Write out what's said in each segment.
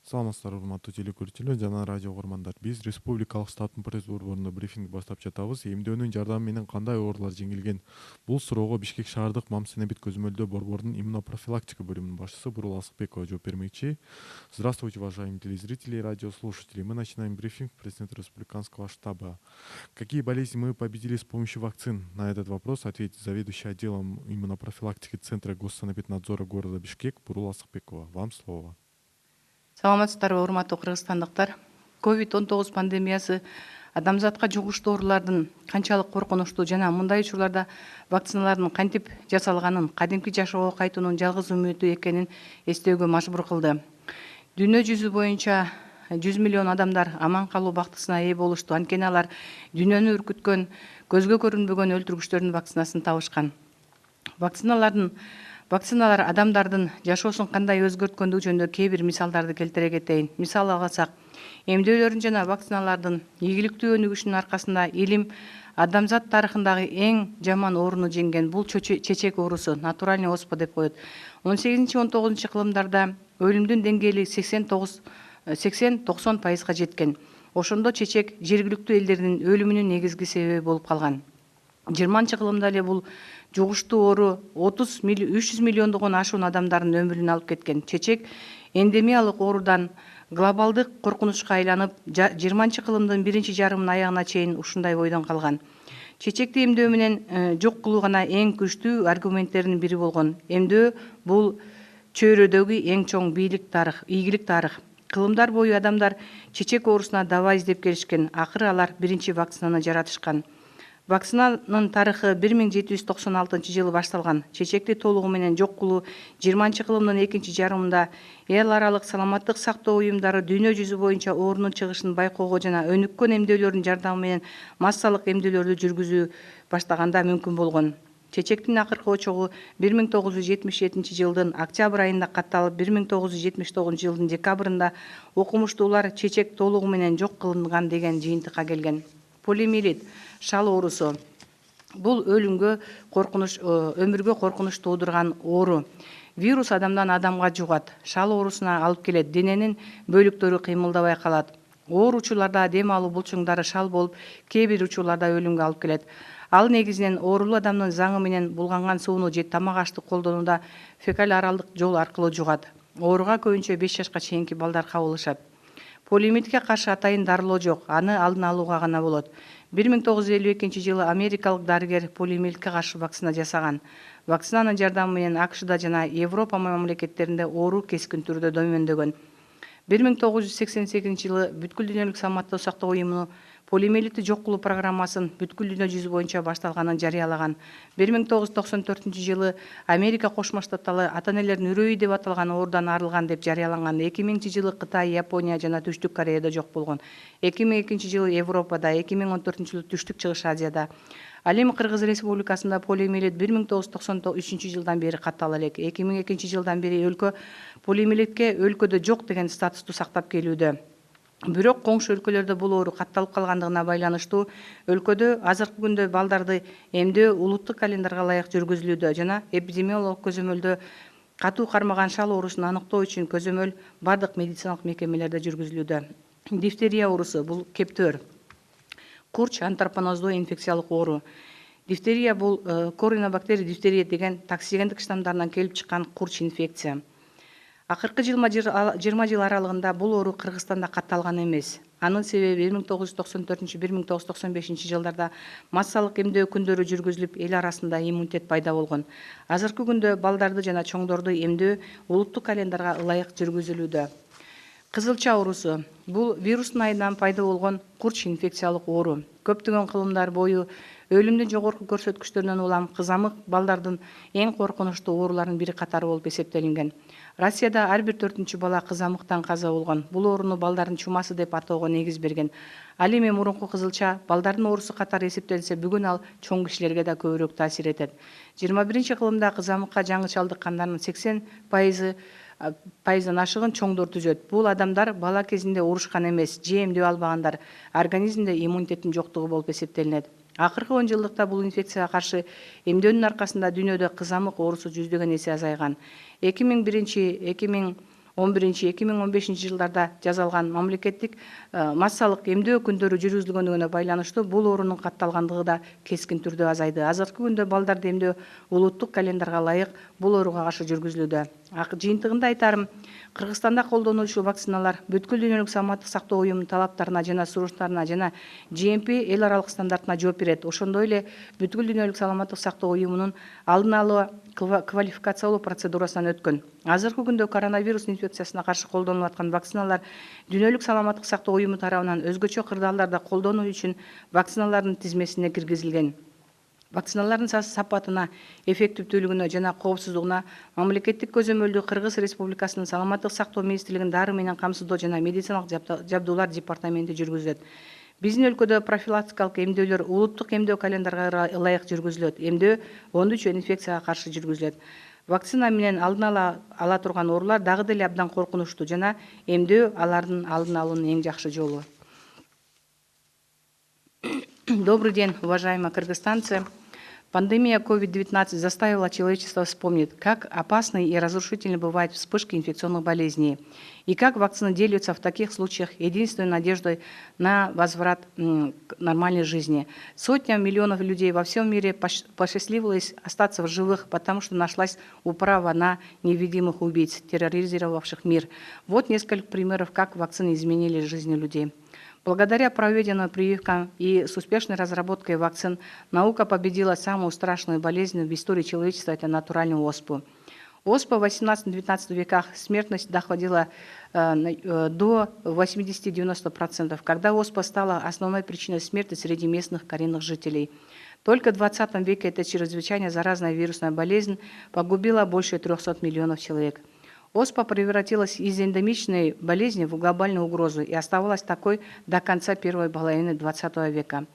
Саламатсыздар, урматтуу телекөрүүчүлөр жана радио угармандар. Биз республикалык штабтын пресс борборунда брифинг баштап жатабыз. Эмдөөнүн жардамы менен кандай оорулар жеңилген? Бул суроого Бишкек шаардык мамсинебит көзөмөлдөө борборунун иммунопрофилактика бөлүмүнүн башчысы Бурул Асыкбекова жооп бермекчи. Здравствуйте, уважаемые телезрители и радиослушатели. Мы начинаем брифинг президента республиканского штаба. Какие болезни мы победили с помощью вакцин? На этот вопрос ответит заведующий отделом иммунопрофилактики Центра госсанэпиднадзора города Бишкек Бурул Асыкбекова. Вам слово. Саламатсыздарбы, урматтуу кыргызстандыктар. COVID-19 пандемиясы адамзатка жугуштуу оорулардын канчалык коркунучтуу жана мындай учурларда вакциналардын кантип жасалганын, кадимки жашоого кайтуунун жалгыз үмүтү экенин эстөөгө мажбур кылды. Дүйнө жүзү боюнча 100 миллион адамдар аман калуу бактысына ээ болушту. Анткени алар дүйнөнү үркүткөн, көзгө көрүнбөгөн өлтүргүчтөрдүн вакцинасын табышкан. Вакциналар адамдардын жашоосун кандай өзгөрткөндүгү жөнүндө кээ бир мисалдарды келтире кетейин. Мисал алсак, эмдөөлөрдүн жана вакциналардын ийгиликтүү өнүгүшүнүн аркасында илим адамзат тарыхындагы эң жаман ооруну жеңген. Бул чечек оорусу, натуральный оспа деп коет. 18-19 кылымдарда өлүмдүн деңгээли 80-90% жеткен. Ошондо чечек жергиликтүү элдердин өлүмүнүн негизги себеби болуп калган. 20 кылымда эле бул жугуштуу оору 300 миллиондогон ашуун адамдардын өмүрүн алып кеткен. Чечек эндемиялык оорудан глобалдык коркунучка айланып, 20 кылымдын биринчи жарымынын аягына чейин ушундай бойдон калган. Чечекти эмдөө менен жок кылуу гана эң күчтүү аргументтердин бири болгон. Эмдөө бул чөйрөдөгү эң чоң ийгилик тарых. Кылымдар бою адамдар чечек оорусуна дава издеп келишкен. Акыры алар биринчи вакцинаны жаратышкан. Вакцинанын тарыхы 1796 жылы башталган. Чечекти толугу менен жок кылуу 20 кылымдын экинчи жарымында эл аралык саламаттык сактоо уюмдары дүйнө жүзү боюнча оорунун чыгышын байкоого жана өнүккөн эмдөөлөрдүн жардамы менен массалык эмдөөлөрдү жүргүзүү баштаганда мүмкүн болгон. Чечектин акыркы очогу 1977 жылдын октябрь айында катталып, 1979 жылдын декабрында окумуштуулар чечек толугу менен жок кылынган деген жыйынтыкка келген. Полиомиелит, шал оорусу. Бул өмүргө коркунуч туудурган оору. Вирус адамдан адамга жугат, шал оорусуна алып келет, дененин бөлүктөрү кыймылдабай калат. Оор учурларда дем алуу булчуңдары шал болуп, кээ бир учурларда өлүмгө алып келет. Ал негизинен оорулуу адамдын заңы менен булганган сууну же тамак ашты колдонууда фекаль аралдык жол аркылуу жугат. Ооруга көбүнчө 5 жашка чейинки балдар кабылышат. Полиомиелитке каршы атайын дарылоо жок, аны алдын алууга гана болот. 1952 жылы америкалык дарыгер полиомиелитке каршы вакцина жасаган. Вакцинанын жардамы менен АКШда жана Европа мамлекеттеринде оору кескин түрдө дөмөндөгөн. 1988 жылы бүткүл дүйнөлүк саламаттык сактоо уюму полиомиелитти жок кылуу программасын бүткүл дүйнө жүзү боюнча башталганын жарыялаган. 1994 жылы Америка Кошмо Штаттары ата-энелердин үрөйү деп аталган оорудан арылган деп жарыялаган. 2000 жылы Кытай, Япония жана Түштүк Кореяда жок болгон. 2002 жылы Европада, 2014 жылы Түштүк Чыгыш Азияда. Ал эми Кыргыз Республикасында полиомиелит 1993 жылдан бери каттала элек. 2002 жылдан бери өлкө полиомиелитке өлкөдө жок деген статусту сактап келүүдө. Бирок коңшу өлкөлөрдө бул оору катталып калгандыгына байланыштуу өлкөдө азыркы күндө балдарды эмдөө улуттук календарга ылайык жүргүзүлүүдө жана эпидемиологиялык көзөмөлдө катуу кармаган шал оорусун аныктоо үчүн көзөмөл бардык медициналык мекемелерде жүргүзүлүүдө. Дифтерия оорусу бул кептөр. Курч антропоноздуу инфекциялык оору. Дифтерия бул коринобактерия дифтерия деген токсигендик штамдарынан келип чыккан курч инфекция. Акыркы 20 жыл аралыгында бул оору Кыргызстанда катталган эмес. Анын себеби 1994-1995 жылдарда массалык эмдөө күндөрү жүргүзүлүп, эл арасында иммунитет пайда болгон. Азыркы күндө балдарды жана чоңдорду эмдөө улуттук календарга ылайык жүргүзүлүүдө. Кызылча оорусу. Бул вирустун айынан пайда болгон курч инфекциялык оору. Көптөгөн кылымдар бою өлүмдүн жогорку көрсөткүчтөрүнөн улам кызамык балдардын эң коркунучтуу оорулардын бири катары болуп эсептелинген. Россияда ар бир 4-чү бала кызамыктан каза болгон. Бул ооруну балдардын чумасы деп атоого негиз берген. Ал эми мурунку кызылча балдардын оорусу катары эсептелсе, бүгүн ал чоң кишилерге да көбүрөөк таасир этет. 21 кылымда кызамыкка жаңы чалдыккандардын 80%-дан ашыгын чоңдор түзөт. Бул адамдар бала кезинде оорушкан эмес, же эмдөө албагандар, организмде иммунитеттин жоктугу болуп эсептелинет. Акыркы 10 жылдыкта бул инфекцияга каршы эмдөөнүн аркасында дүйнөдө кызамык оорусу 100 эсе азайган. 2001-2010 2011-2015 жылдарда жасалган мамлекеттик массалык эмдөө күндөрү жүргүзүлгөнүгүнө байланыштуу бул оорунун катталгандыгы да кескин түрдө азайды. Азыркы күндө балдарды эмдөө улуттук календарга ылайык бул ооруга каршы жүргүзүлүүдө. Жыйынтыгында айтарым, Кыргызстанда колдонулуучу вакциналар бүткүл дүйнөлүк саламаттык сактоо уюмунун талаптарына жана сурооштарына жана GMP эл аралык стандартына жооп берет. Ошондой эле бүткүл дүйнөлүк саламаттык сактоо уюмунун алдын алуу квалификациялоо процедурасынан өткөн. Азыркы күндө коронавирус инфекциясына каршы колдонулуп аткан вакциналар дүйнөлүк саламаттык сактоо уюму тарабынан өзгөчө кырдаалдарда колдонуу үчүн вакциналардын тизмесине киргизилген. Вакциналардын сапатына, эффективдүүлүгүнө жана коопсуздугуна мамлекеттик көзөмөлдүү Кыргыз Республикасынын саламаттык сактоо министрлигинин дары менен камсыздоо жана медициналык жабдуулар департаменти жүргүзүлөт. Биздин өлкөдө профилактикалык эмдөөлөр улуттук эмдөө календарга ылайык жүргүзүлөт. Эмдөө 13 инфекцияга каршы жүргүзүлөт. Вакцина менен алдын ала турган оорулар дагы деле абдан коркунучтуу жана эмдөө алардын алдын алуунун эң жакшы жолу. Добрый день, уважаемые кыргызстанцы. Пандемия COVID-19 заставила человечество вспомнить, как опасны и разрушительны бывают вспышки инфекционных болезней, и как вакцины делятся в таких случаях единственной надеждой на возврат к нормальной жизни. Сотням миллионов людей во всем мире посчастливилось остаться в живых, потому что нашлась управа на невидимых убийц, терроризировавших мир. Вот несколько примеров, как вакцины изменили жизни людей. Благодаря проведенным прививкам и с успешной разработкой вакцин наука победила самую страшную болезнь в истории человечества – это натуральную оспу. Оспа в 18-19 веках смертность доходила до 80-90%, когда оспа стала основной причиной смерти среди местных коренных жителей. Только в 20 веке эта чрезвычайно заразная вирусная болезнь погубила больше 300 миллионов человек. Оспа превратилась из эндемичной болезни в глобальную угрозу и оставалась такой до конца первой половины 20 века.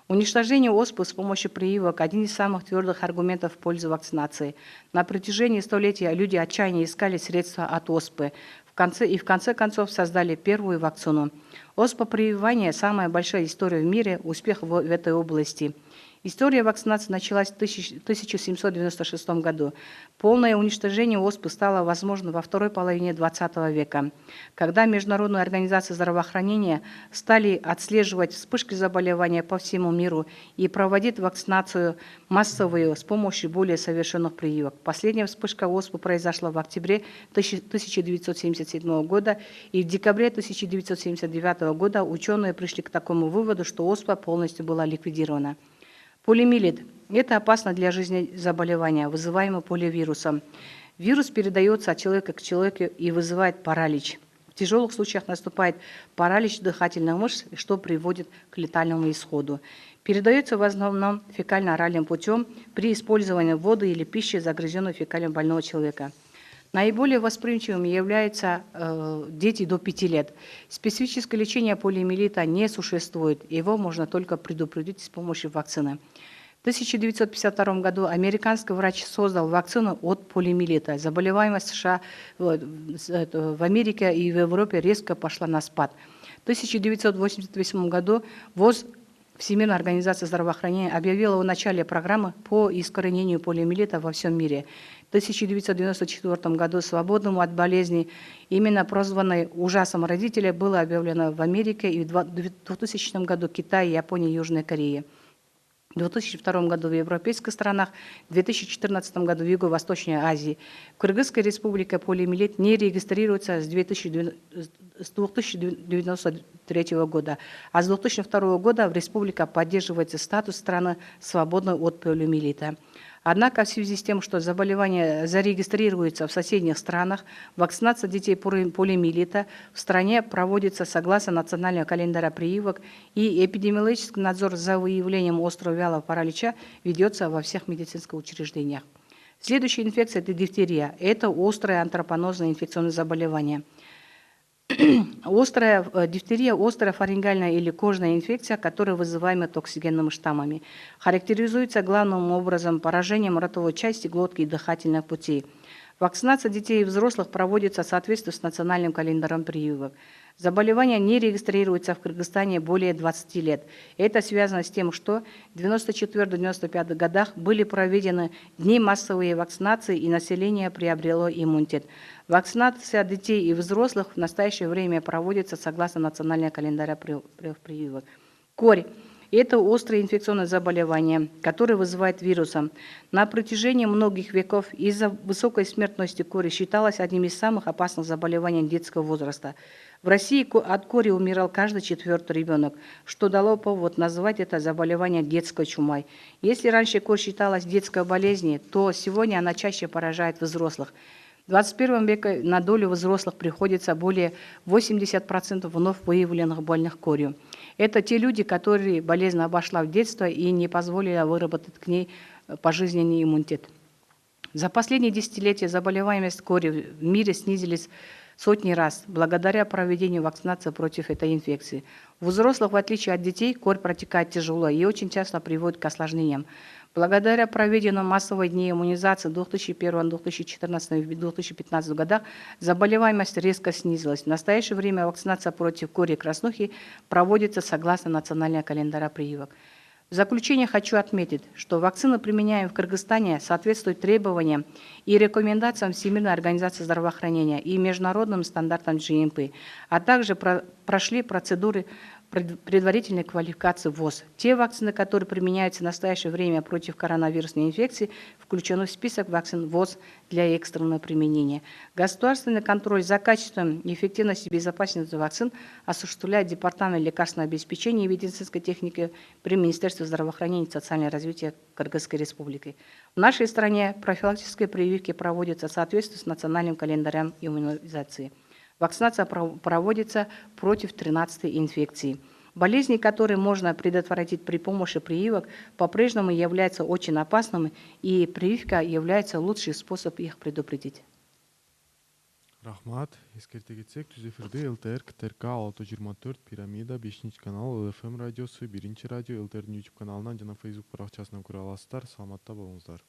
Уничтожение оспы с помощью прививок – один из самых твердых аргументов в пользу вакцинации. На протяжении столетия люди отчаянно искали средства от оспы. В конце концов создали первую вакцину. Оспа-прививание – самая большая история в мире, успех в этой области. История вакцинации началась в 1796 году. Полное уничтожение оспы стало возможно во второй половине 20 века, когда международные организации здравоохранения стали отслеживать вспышки заболевания по всему миру и проводить вакцинацию массовую с помощью более совершенных прививок. Последняя вспышка оспы произошла в октябре 1977 года, и в декабре 1979 года ученые пришли к такому выводу, что оспа полностью была ликвидирована. Полиомиелит – это опасно для жизни заболевание, вызываемое полиовирусом. Вирус передается от человека к человеку и вызывает паралич. В тяжелых случаях наступает паралич дыхательных мышц, что приводит к летальному исходу. Передается в основном фекально-оральным путем при использовании воды или пищи, загрязненной фекалием больного человека. Наиболее восприимчивыми являются дети до 5 лет. Специфическое лечение полиомиелита не существует, его можно только предупредить с помощью вакцины. В 1952 году американский врач создал вакцину от полиомиелита. Заболеваемость США в Америке и в Европе резко пошла на спад. В 1988 году ВОЗ, Всемирная организация здравоохранения, объявила о начале программы по искоренению полиомиелита во всем мире. В 1994 году свободным от болезней, именно прозванной ужасом родителей, было объявлено в Америке и в 2000 году Китае, Японии и Южной Корее. В 2002 году в европейских странах, в 2014 году в Юго-Восточной Азии. В Кыргызской республике полиомиелит не регистрируется с 1993 года, а с 2002 года в республике поддерживается статус страны, свободной от полиомиелита. Однако в связи с тем, что заболевание зарегистрируется в соседних странах, вакцинация детей полиомиелита в стране проводится согласно национального календаря прививок, и эпидемиологический надзор за выявлением острого вялого паралича ведется во всех медицинских учреждениях. Следующая инфекция – это дифтерия. Это острое антропонозное инфекционное заболевание. Дифтерия – острая фарингальная или кожная инфекция, которая вызываема токсигенными штаммами. Характеризуется главным образом поражением ротовой части, глотки и дыхательных путей. Вакцинация детей и взрослых проводится в соответствии с национальным календарем прививок. Заболевание не регистрируется в Кыргызстане более 20 лет. Это связано с тем, что в 1994-1995 годах были проведены дни массовой вакцинации, и население приобрело иммунитет. Вакцинация детей и взрослых в настоящее время проводится согласно национальному календарю прививок. Корь. Это острое инфекционное заболевание, которое вызывает вирусом. На протяжении многих веков из-за высокой смертности кори считалось одним из самых опасных заболеваний детского возраста. В России от кори умирал каждый 4-й ребенок, что дало повод назвать это заболевание детской чумой. Если раньше корь считалась детской болезнью, то сегодня она чаще поражает взрослых. В 21 веке на долю взрослых приходится более 80% вновь выявленных больных корью. Это те люди, которые болезнь обошла в детство и не позволила выработать к ней пожизненный иммунитет. За последние десятилетия заболеваемость кори в мире снизились сотни раз благодаря проведению вакцинации против этой инфекции. У взрослых, в отличие от детей, корь протекает тяжело и очень часто приводит к осложнениям. Благодаря проведению массовой дней иммунизации в 2001, 2014 и 2015 годах заболеваемость резко снизилась. В настоящее время вакцинация против кори и краснухи проводится согласно национальному календарю прививок. В заключение хочу отметить, что вакцины, применяемые в Кыргызстане, соответствуют требованиям и рекомендациям Всемирной организации здравоохранения и международным стандартам GMP, а также прошли процедуры предварительной квалификации ВОЗ. Те вакцины, которые применяются в настоящее время против коронавирусной инфекции, включены в список вакцин ВОЗ для экстренного применения. Государственный контроль за качеством, эффективностью и безопасностью вакцин осуществляет Департамент лекарственного обеспечения и медицинской техники при Министерстве здравоохранения и социального развития Кыргызской Республики. В нашей стране профилактические прививки проводятся в соответствии с национальным календарем иммунизации. Вакцинация проводится против 13-й инфекции. Болезни, которые можно предотвратить при помощи прививок, по-прежнему являются очень опасными, и прививка является лучший способ их предупредить. Рахмат. Эскерте кетсек, түз эфирде ЛТР КТРК 624 Пирамида 5 канал ЛФМ радиосу 1 радио ЛТРдин YouTube каналынан жана Facebook баракчасынан көрө аласыздар. Саламатта болуңуздар.